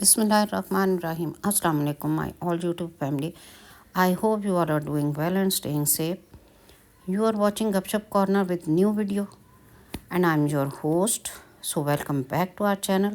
Bismillahirrahmanirrahim. Assalamu alaikum, my all YouTube family. I hope you all are doing well and staying safe. You are watching Gupshup Corner with new video, and I'm your host. So welcome back to our channel.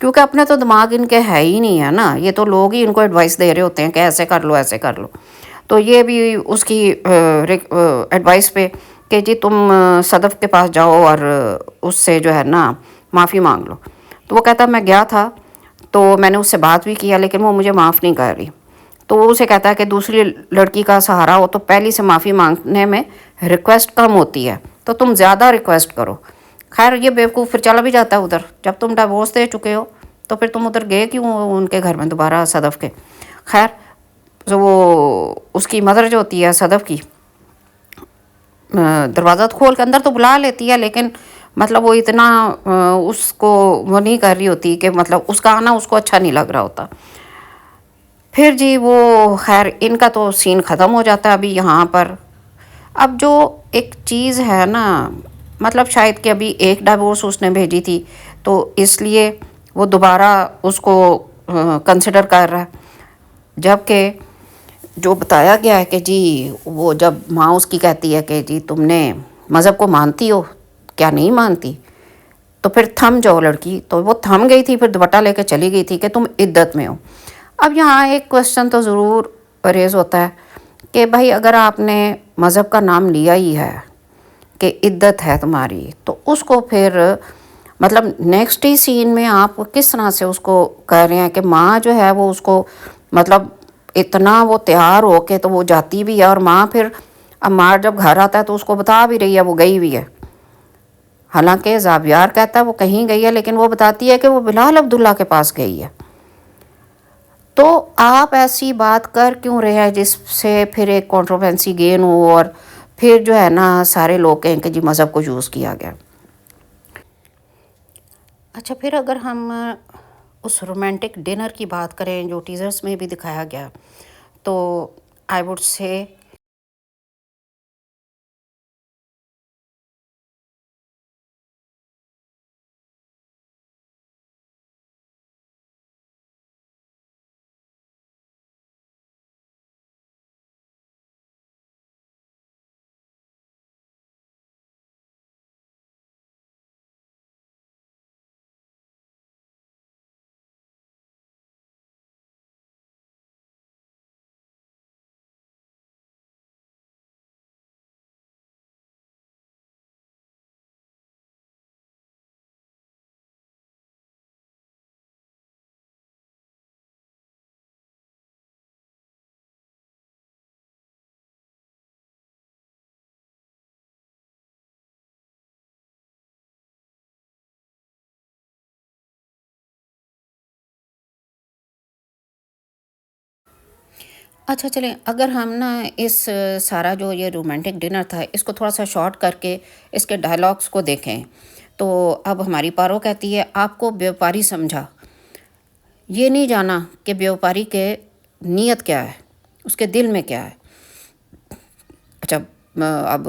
کیونکہ اپنے تو دماغ ان کے ہے ہی نہیں ہے نا، یہ تو لوگ ہی ان کو ایڈوائس دے رہے ہوتے ہیں کہ ایسے کر لو ایسے کر لو. تو یہ بھی اس کی ایڈوائس پہ کہ جی تم صدف کے پاس جاؤ اور اس سے جو ہے نا معافی مانگ لو. تو وہ کہتا میں گیا تھا تو میں نے اس سے بات بھی کیا لیکن وہ مجھے معاف نہیں کر رہی. تو وہ اسے کہتا ہے کہ دوسری لڑکی کا سہارا ہو تو پہلی سے معافی مانگنے میں ریکویسٹ کم ہوتی ہے، تو تم زیادہ ریکویسٹ کرو. خیر یہ بیوقوف پھر چلا بھی جاتا ہے ادھر. جب تم ڈائیورس دے چکے ہو تو پھر تم ادھر گئے کیوں ان کے گھر میں دوبارہ صدف کے. خیر جو وہ اس کی مدر جو ہوتی ہے صدف کی، دروازہ کھول کے اندر تو بلا لیتی ہے لیکن مطلب وہ اتنا اس کو وہ نہیں کر رہی ہوتی کہ مطلب اس کا آنا اس کو اچھا نہیں لگ رہا ہوتا. پھر جی وہ خیر ان کا تو سین ختم ہو جاتا ہے ابھی یہاں پر. اب جو ایک چیز ہے نا، مطلب شاید کہ ابھی ایک ڈائیورس اس نے بھیجی تھی تو اس لیے وہ دوبارہ اس کو کنسیڈر کر رہا ہے. جب کہ جو بتایا گیا ہے کہ جی وہ جب ماں اس کی کہتی ہے کہ جی تم نے مذہب کو مانتی ہو کیا نہیں مانتی، تو پھر تھم جاؤ لڑکی. تو وہ تھم گئی تھی، پھر دوپٹہ لے کے چلی گئی تھی کہ تم عدت میں ہو. اب یہاں ایک کوشچن تو ضرور ریز ہوتا ہے کہ بھائی اگر آپ نے مذہب کا نام لیا ہی ہے کہ عدت ہے تمہاری، تو اس کو پھر مطلب نیکسٹ ہی سین میں آپ کس طرح سے اس کو کہہ رہے ہیں کہ ماں جو ہے وہ اس کو مطلب اتنا وہ تیار ہو کے تو وہ جاتی بھی ہے، اور ماں پھر عمار جب گھر آتا ہے تو اس کو بتا بھی رہی ہے وہ گئی بھی ہے. حالانکہ زابیار کہتا ہے وہ کہیں گئی ہے لیکن وہ بتاتی ہے کہ وہ بلال عبداللہ کے پاس گئی ہے. تو آپ ایسی بات کر کیوں رہے ہیں جس سے پھر ایک کنٹروورسی گین ہو اور پھر جو ہے نا سارے لوگ کہیں کہ جی مذہب کو یوز کیا گیا. اچھا پھر اگر ہم اس رومانٹک ڈنر کی بات کریں جو ٹیزرز میں بھی دکھایا گیا، تو آئی وڈ سے اچھا چلیں اگر ہم نا اس سارا جو یہ رومانٹک ڈنر تھا اس کو تھوڑا سا شارٹ کر کے اس کے ڈائلاگس کو دیکھیں، تو اب ہماری پارو کہتی ہے آپ کو بیوپاری سمجھا، یہ نہیں جانا کہ بیوپاری کے نیت کیا ہے، اس کے دل میں کیا ہے. اچھا اب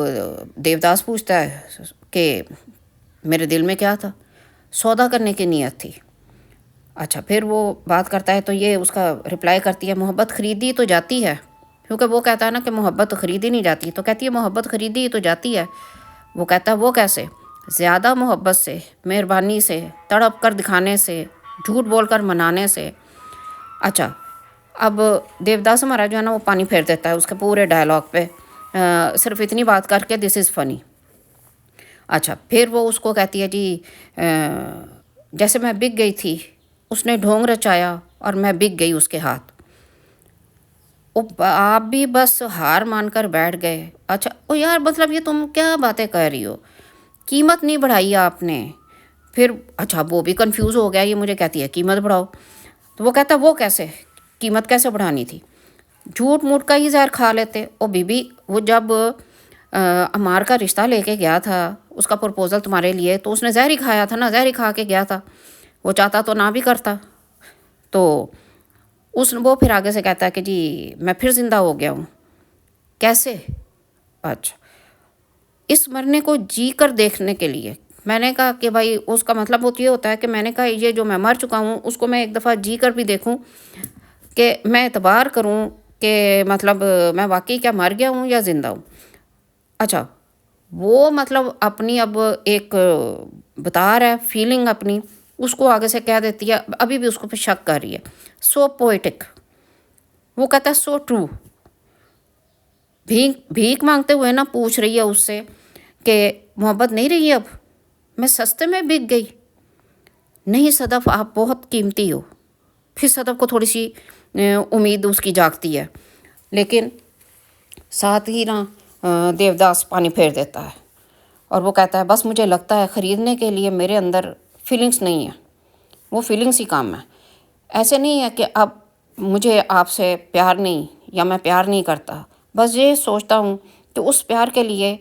دیوداس پوچھتا ہے کہ میرے دل میں کیا تھا، سودا کرنے کی نیت تھی. اچھا پھر وہ بات کرتا ہے تو یہ اس کا رپلائی کرتی ہے محبت خریدی تو جاتی ہے، کیونکہ وہ کہتا ہے نا کہ محبت خریدی نہیں جاتی، تو کہتی ہے محبت خریدی تو جاتی ہے. وہ کہتا ہے وہ کیسے، زیادہ محبت سے، مہربانی سے، تڑپ کر دکھانے سے، جھوٹ بول کر منانے سے. اچھا اب دیوداس ہمارا جو ہے نا وہ پانی پھیر دیتا ہے اس کے پورے ڈائلاگ پہ، صرف اتنی بات کر کے دس از فنی. اچھا پھر وہ اس کو کہتی ہے جی جیسے میں بک گئی تھی، اس نے ڈھونگ رچایا اور میں بک گئی اس کے ہاتھ. آپ بھی بس ہار مان کر بیٹھ گئے. اچھا او یار مطلب یہ تم کیا باتیں کہہ رہی ہو، قیمت نہیں بڑھائی آپ نے. پھر اچھا وہ بھی کنفیوز ہو گیا، یہ مجھے کہتی ہے قیمت بڑھاؤ. تو وہ کہتا ہے وہ کیسے، قیمت کیسے بڑھانی تھی، جھوٹ موٹ کا ہی زہر کھا لیتے. او بی بی وہ جب عمار کا رشتہ لے کے گیا تھا، اس کا پرپوزل تمہارے لیے، تو اس نے زہر ہی کھایا تھا نا، زہر ہی کھا کے گیا تھا. وہ چاہتا تو نہ بھی کرتا. تو وہ پھر آگے سے کہتا ہے کہ جی میں پھر زندہ ہو گیا ہوں. کیسے، اچھا اس مرنے کو جی کر دیکھنے کے لیے. میں نے کہا کہ بھائی اس کا مطلب یہ ہوتا ہے کہ میں نے کہا یہ جو میں مر چکا ہوں اس کو میں ایک دفعہ جی کر بھی دیکھوں کہ میں اعتبار کروں کہ مطلب میں واقعی کیا مر گیا ہوں یا زندہ ہوں. اچھا وہ مطلب اپنی اب ایک بتا رہا ہے فیلنگ اپنی اس کو آگے سے کہہ دیتی ہے، ابھی بھی اس کو پہ شک کر رہی ہے. سو پوئٹک. وہ کہتا ہے سو ٹرو. بھیک مانگتے ہوئے نا پوچھ رہی ہے اس سے کہ محبت نہیں رہی اب، میں سستے میں بک گئی. نہیں صدف، آپ بہت قیمتی ہو. پھر صدف کو تھوڑی سی امید اس کی جاگتی ہے، لیکن ساتھ ہی نا دیوداس پانی پھیر دیتا ہے اور وہ کہتا ہے بس مجھے لگتا ہے خریدنے کے لیے میرے اندر فیلنگس نہیں ہیں. وہ فیلنگس ہی کام ہے. ایسے نہیں ہے کہ اب مجھے آپ سے پیار نہیں یا میں پیار نہیں کرتا، بس یہ سوچتا ہوں کہ اس پیار کے لیے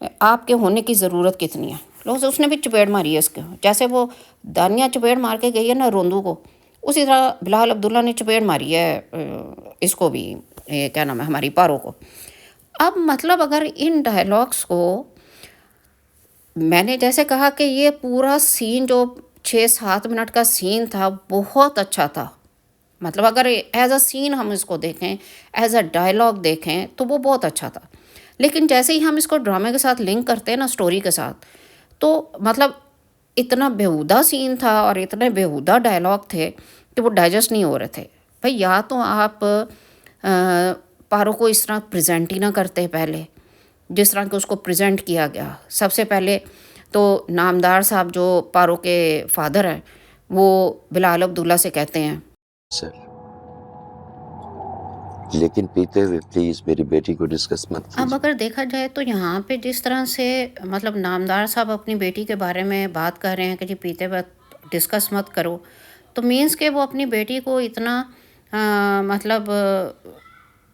آپ کے ہونے کی ضرورت کتنی ہے. لوگ اس نے بھی چپیڑ ماری ہے اس کے، جیسے وہ دانیہ چپیڑ مار کے گئی ہے نا روندو کو، اسی طرح بلال عبداللہ نے چپیڑ ماری ہے اس کو بھی، کیا نام ہے، ہماری پارو کو. اب مطلب اگر ان ڈائلاگس کو، میں نے جیسے کہا کہ یہ پورا سین جو 6-7 منٹ کا سین تھا بہت اچھا تھا. مطلب اگر ایز اے سین ہم اس کو دیکھیں، ایز اے ڈائلاگ دیکھیں تو وہ بہت اچھا تھا. لیکن جیسے ہی ہم اس کو ڈرامے کے ساتھ لنک کرتے ہیں نا، سٹوری کے ساتھ، تو مطلب اتنا بیہودہ سین تھا اور اتنے بیہودہ ڈائلاگ تھے کہ وہ ڈائجسٹ نہیں ہو رہے تھے. بھئی یا تو آپ پارو کو اس طرح پریزنٹ ہی نہ کرتے پہلے، جس طرح کہ اس کو پریزنٹ کیا گیا. سب سے پہلے تو نامدار صاحب جو پارو کے فادر ہیں، وہ بلال عبداللہ سے کہتے ہیں سر لیکن پیتے ہوئے پلیز میری بیٹی کو ڈسکس مت اب کیجیے. اگر دیکھا جائے تو یہاں پہ جس طرح سے مطلب نامدار صاحب اپنی بیٹی کے بارے میں بات کر رہے ہیں کہ جی پیتے وقت ڈسکس مت کرو، تو مینس کہ وہ اپنی بیٹی کو اتنا مطلب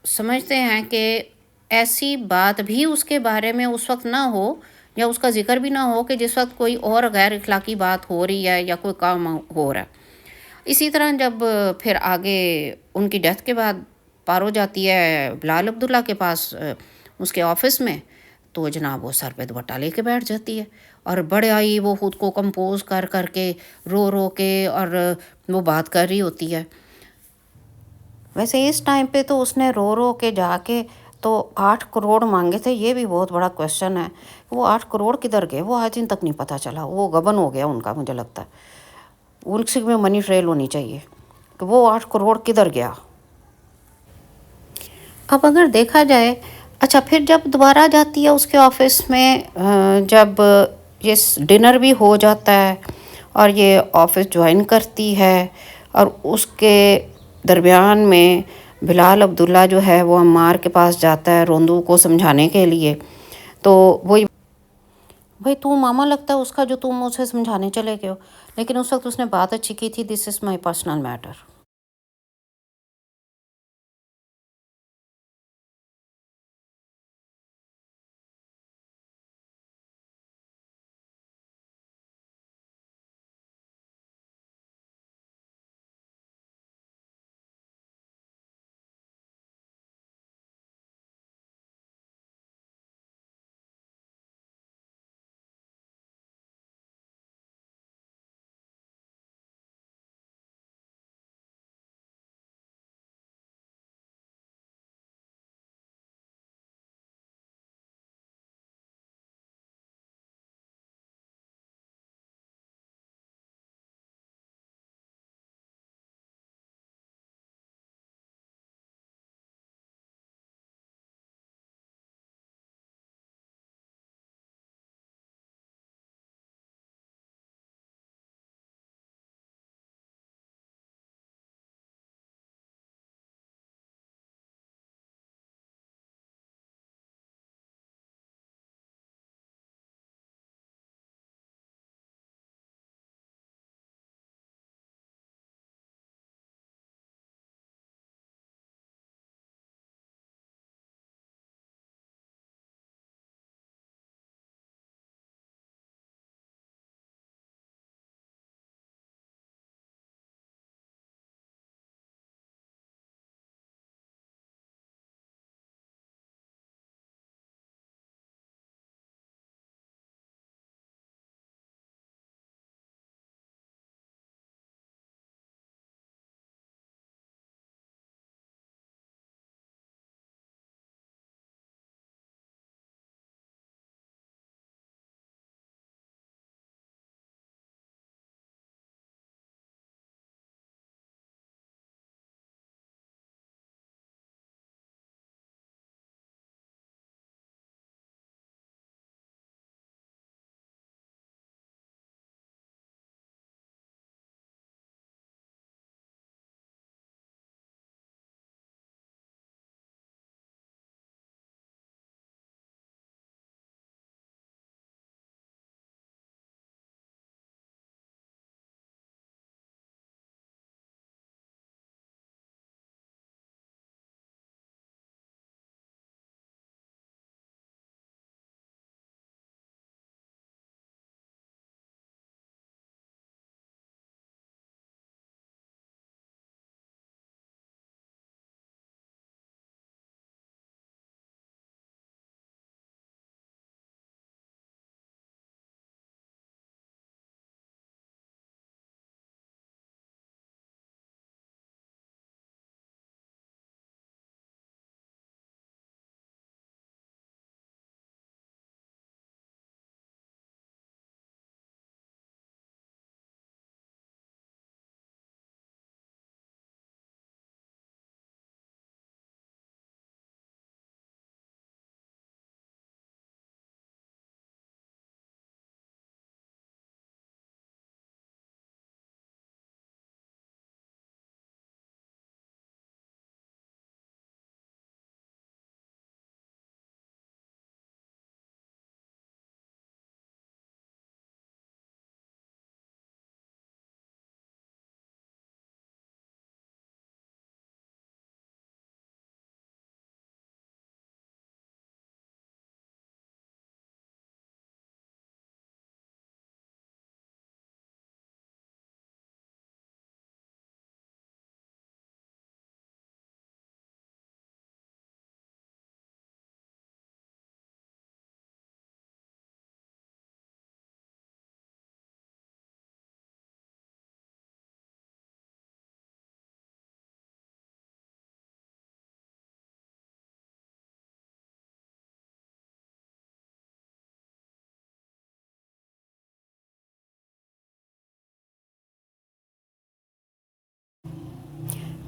سمجھتے ہیں کہ ایسی بات بھی اس کے بارے میں اس وقت نہ ہو یا اس کا ذکر بھی نہ ہو کہ جس وقت کوئی اور غیر اخلاقی بات ہو رہی ہے یا کوئی کام ہو رہا ہے. اسی طرح جب پھر آگے ان کی ڈیتھ کے بعد پارو جاتی ہے بلال عبداللہ کے پاس اس کے آفس میں، تو جناب وہ سر پہ دوپٹہ لے کے بیٹھ جاتی ہے اور بڑے آئی وہ خود کو کمپوز کر کر کے رو رو کے اور وہ بات کر رہی ہوتی ہے. ویسے اس ٹائم پہ تو اس نے رو رو کے جا کے تو 8 کروڑ مانگے تھے. یہ بھی بہت بڑا کویشچن ہے، وہ 8 کروڑ کدھر گئے وہ آج دن تک نہیں پتہ چلا. وہ گبن ہو گیا ان کا، مجھے لگتا ہے ان سے میں منی ٹریل ہونی چاہیے کہ وہ 8 کروڑ کدھر گیا. اب اگر دیکھا جائے، اچھا پھر جب دوبارہ جاتی ہے اس کے آفس میں، جب یہ ڈنر بھی ہو جاتا ہے اور یہ آفس جوائن کرتی ہے، اور اس کے درمیان میں بلال عبداللہ جو ہے وہ عمار کے پاس جاتا ہے روندو کو سمجھانے کے لیے. تو وہی بھائی تو ماما لگتا ہے اس کا جو تم اسے سمجھانے چلے گئے ہو، لیکن اس وقت اس نے بات اچھی کی تھی، دس از مائی پرسنل میٹر.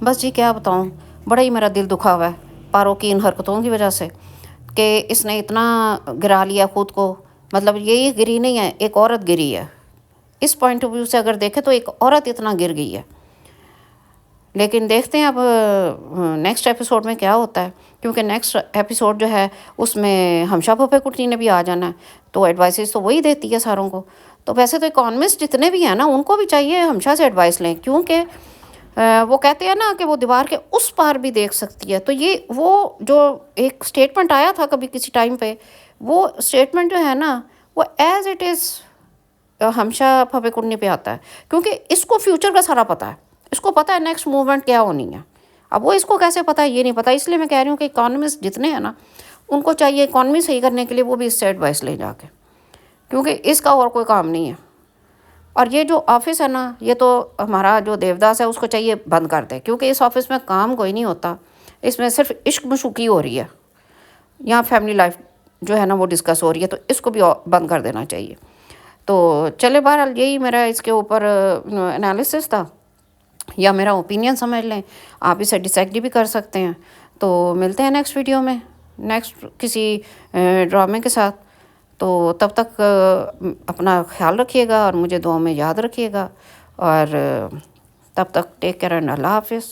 بس جی کیا بتاؤں، بڑا ہی میرا دل دکھا ہوا ہے پارو کی ان حرکتوں کی وجہ سے کہ اس نے اتنا گرا لیا خود کو. مطلب یہی گری نہیں ہے، ایک عورت گری ہے. اس پوائنٹ آف ویو سے اگر دیکھیں تو ایک عورت اتنا گر گئی ہے. لیکن دیکھتے ہیں اب نیکسٹ ایپیسوڈ میں کیا ہوتا ہے، کیونکہ نیکسٹ ایپیسوڈ جو ہے اس میں ہمشا پھپھے کٹی نے بھی آ جانا ہے. تو ایڈوائسز تو وہی دیتی ہے ساروں کو. تو ویسے تو اکانومسٹ جتنے بھی ہیں نا ان کو بھی چاہیے ہمشا سے ایڈوائس لیں، کیونکہ وہ کہتے ہیں نا کہ وہ دیوار کے اس پار بھی دیکھ سکتی ہے. تو یہ وہ جو ایک اسٹیٹمنٹ آیا تھا کبھی کسی ٹائم پہ، وہ اسٹیٹمنٹ جو ہے نا وہ ایز اٹ از ہمشا پھپھے کٹنی پہ آتا ہے، کیونکہ اس کو فیوچر کا سارا پتہ ہے. اس کو پتہ ہے نیکسٹ موومنٹ کیا ہونی ہے. اب وہ اس کو کیسے پتہ ہے یہ نہیں پتہ. اس لیے میں کہہ رہی ہوں کہ اکانومسٹ جتنے ہیں نا ان کو چاہیے اکانومی صحیح کرنے کے لیے وہ بھی اس سے ایڈوائس لیں جا کے، کیونکہ اس کا اور کوئی کام نہیں ہے. اور یہ جو آفس ہے نا یہ تو ہمارا جو دیوداس ہے اس کو چاہیے بند کر دے، کیونکہ اس آفس میں کام کوئی نہیں ہوتا. اس میں صرف عشق مشوقی ہو رہی ہے. یہاں فیملی لائف جو ہے نا وہ ڈسکس ہو رہی ہے، تو اس کو بھی بند کر دینا چاہیے. تو چلے بہرحال یہی میرا اس کے اوپر انالیسس تھا، یا میرا اوپینین سمجھ لیں. آپ اسے ڈس ایگری بھی کر سکتے ہیں. تو ملتے ہیں نیکسٹ ویڈیو میں نیکسٹ کسی ڈرامے کے ساتھ. تو تب تک اپنا خیال رکھیے گا اور مجھے دعاؤں میں یاد رکھیے گا. اور تب تک ٹیک کیئر اینڈ اللہ حافظ.